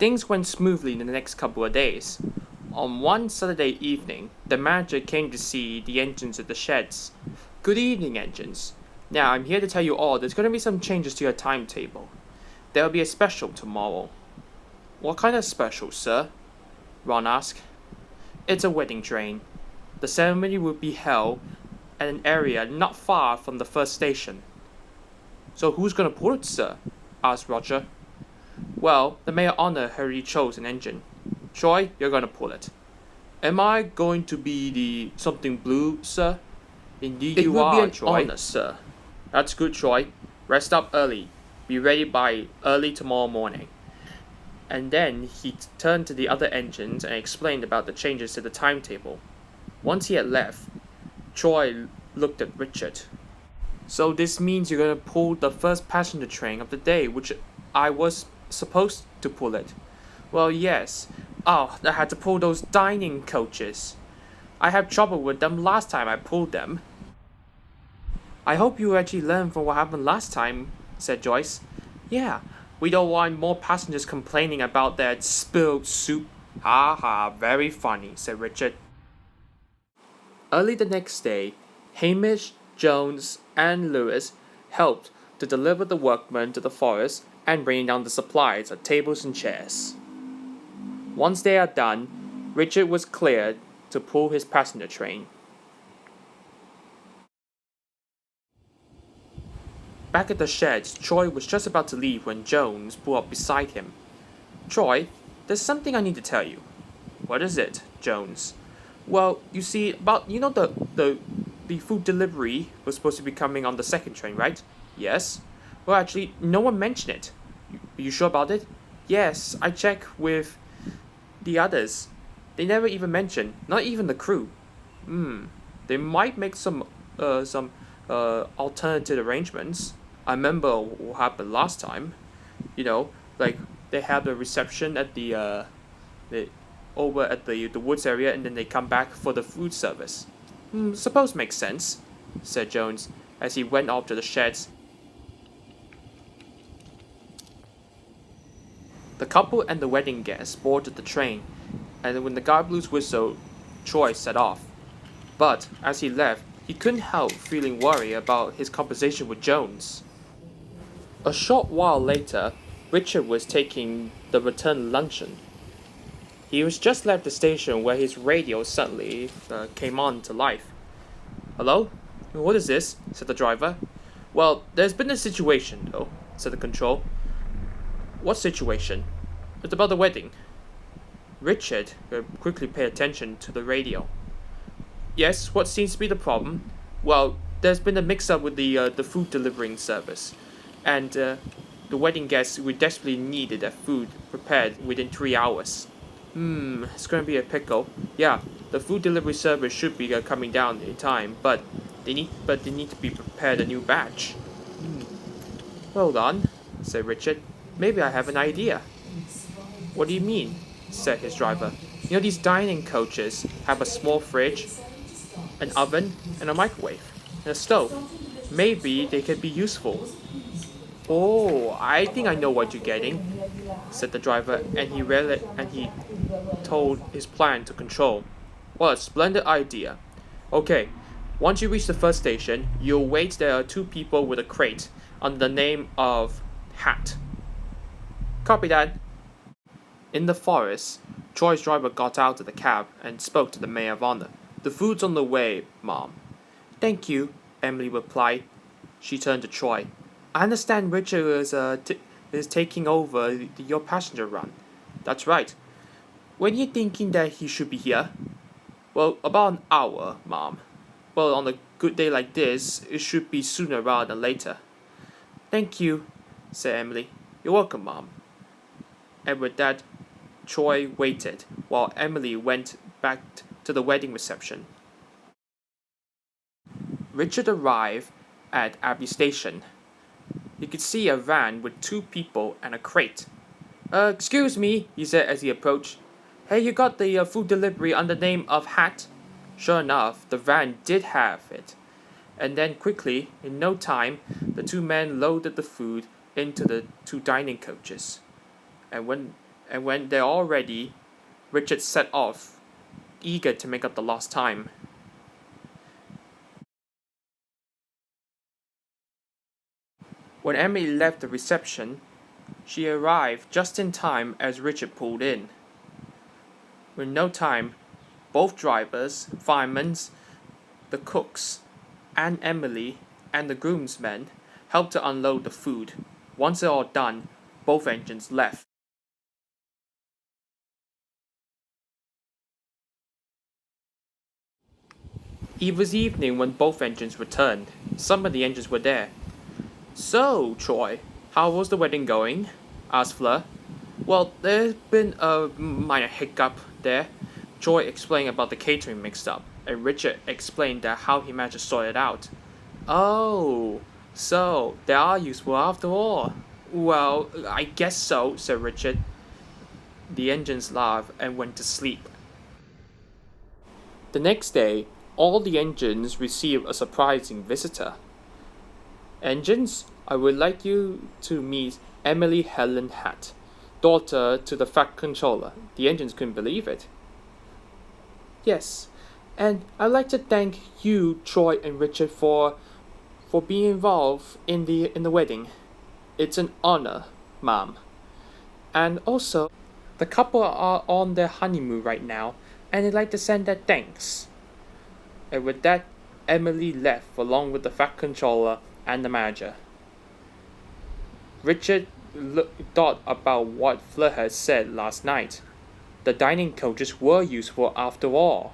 Things went smoothly in the next couple of days. On one Saturday evening, the manager came to see the engines at the sheds. Good evening, engines. Now, I'm here to tell you all there's going to be some changes to your timetable. There will be a special tomorrow. What kind of special, sir? Ron asked. It's a wedding train. The ceremony will be held at an area not far from the first station. So who's going to pull it, sir? Asked Roger. Well, the mayor honor already chose an engine. Troy, you're going to pull it. Am I going to be the something blue, sir? Indeed It you will be are, an Troy. honor, sir. That's good, Troy. Rest up early. Be ready by early tomorrow morning. And then he turned to the other engines and explained about the changes to the timetable. Once he had left, Troy looked at Richard. So this means you're going to pull the first passenger train of the day, which I was supposed to pull it. Well, yes. Oh, I had to pull those dining coaches. I had trouble with them last time I pulled them. I hope you actually learned from what happened last time, said Joyce. Yeah, we don't want more passengers complaining about that spilled soup. Ha ha, very funny, said Richard. Early the next day, Hamish, Jones, and Lewis helped to deliver the workmen to the forest and bring down the supplies of tables and chairs. Once they are done, Richard was cleared to pull his passenger train. Back at the sheds, Troy was just about to leave when Jones pulled up beside him. Troy, there's something I need to tell you. What is it, Jones? Well, you see, the food delivery was supposed to be coming on the second train, right? Yes. Well, actually, no one mentioned it. Are you sure about it? Yes, I checked with the others. They never even mentioned, not even the crew. They might make some alternative arrangements. I remember what happened last time. Like they have the reception at the over at the woods area, and then they come back for the food service. Suppose makes sense, said Jones as he went off to the sheds. The couple and the wedding guests boarded the train, and when the guard blew his whistle, Troy set off. But as he left, he couldn't help feeling worried about his conversation with Jones. A short while later, Richard was taking the return luncheon. He was just left the station where his radio suddenly came on to life. Hello? What is this? Said the driver. Well, there's been a situation, though, said the control. What situation? It's about the wedding. Richard quickly paid attention to the radio. Yes, what seems to be the problem? Well, there's been a mix-up with the food delivering service, and the wedding guests we desperately needed their food prepared within 3 hours. It's going to be a pickle. Yeah, the food delivery service should be coming down in time, but they need to be prepared a new batch. Hold on, said Richard. Maybe I have an idea. What do you mean? Said his driver. These dining coaches have a small fridge, an oven, and a microwave, and a stove. Maybe they could be useful. Oh, I think I know what you're getting, said the driver, and he told his plan to control. What a splendid idea. Okay, once you reach the first station, you'll wait there are 2 people with a crate under the name of Hat. Copy that. In the forest, Troy's driver got out of the cab and spoke to the mayor of honor. The food's on the way, Mom. Thank you, Emily replied. She turned to Troy. I understand Richard is taking over your passenger run. That's right. When you thinking that he should be here? Well, about an hour, Mom. Well, on a good day like this, it should be sooner rather than later. Thank you, said Emily. You're welcome, Mom. And with that, Troy waited while Emily went back to the wedding reception. Richard arrived at Abbey Station. He could see a van with 2 people and a crate. Excuse me, he said as he approached. Hey, you got the food delivery under the name of Hat? Sure enough, the van did have it. And then quickly, in no time, the 2 men loaded the food into the 2 dining coaches. And and when they're all ready, Richard set off, eager to make up the lost time. When Emily left the reception, she arrived just in time as Richard pulled in. In no time, both drivers, firemen, the cooks, and Emily and the groomsmen helped to unload the food. Once it all done, both engines left. It was evening when both engines returned. Some of the engines were there. "So, Troy, how was the wedding going?" asked Fleur. "Well, there's been a minor hiccup there." Troy explained about the catering mix-up, and Richard explained that how he managed to sort it out. "Oh, so they are useful after all." "Well, I guess so," said Richard. The engines laughed and went to sleep. The next day, all the engines received a surprising visitor. "Engines, I would like you to meet Emily Helen Hatt, daughter to the Fat Controller." The engines couldn't believe it. "Yes, and I'd like to thank you, Troy and Richard, for being involved in the wedding. It's an honor, Mom. And also, the couple are on their honeymoon right now, and they'd like to send their thanks." And with that, Emily left along with the Fat Controller and the manager. Richard thought about what Fleur had said last night. The dining coaches were useful after all.